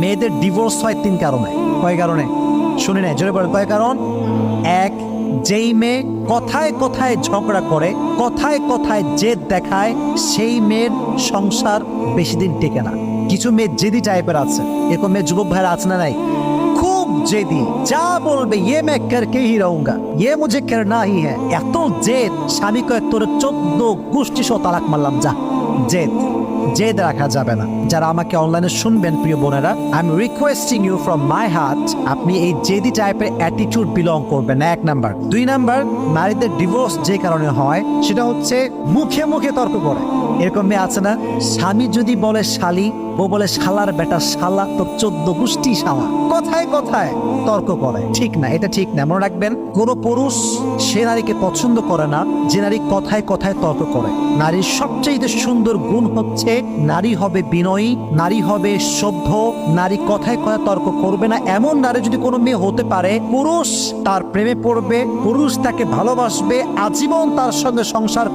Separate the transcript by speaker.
Speaker 1: মেয়েদের ডিভোর্স হয় 3 কারণে। কয় কারণে? শুনে নেয়, জোরে বলেন কয় কারণ? এক, যেই মেয়ে কথায় কথায় ঝগড়া করে, কথায় কথায় জেদ দেখায়, সেই মেয়ের সংসার বেশি দিন টেকে না। কিছু মেয়ে জেদি টাইপের আছে, এরকম মেয়ে যুবক ভাইরা আছে না নাই? খুব জেদি, যা বলবে ইয়ে मैं करके ही रहूंगा, ये मुझे करना ही है। এত জেদ, স্বামী কয় তোর 14 গোষ্ঠী সহ তালাক মারলাম, যা। জেদ রাখা যাবে না। যারা আমাকে অনলাইনে শুনবেন প্রিয় বোনেরা, I am requesting you from my heart, আপনি এই জেদি টাইপের অ্যাটিটিউড বিলং করবেন না, 1 নাম্বার। 2 নাম্বার, নারীদের ডিভোর্স যে কারণে হয় সেটা হচ্ছে মুখে মুখে তর্ক করে। এরকম মেয়ে আছে না, স্বামী যদি বলে শালি, ও বলে শালার বেটা শালা, তোর 14 গোষ্ঠী শালা, কথায় কথায় তর্ক করে। ঠিক না, এটা ঠিক না। মনে রাখবেন, কোন পুরুষ সে নারীকে পছন্দ করে না যে নারী কথায় কথায় তর্ক করে। নারীর সবচেয়ে সুন্দর গুণ হচ্ছে নারী হবে বিনয়ী, নারী হবে সভ্য, নারী কথায় কথায় তর্ক করবে না। এমন নারী যদি কোনো মেয়ে হতে পারে, পুরুষ তার প্রেমে পড়বে, পুরুষ তাকে ভালোবাসবে, আজীবন তার সঙ্গে সংসার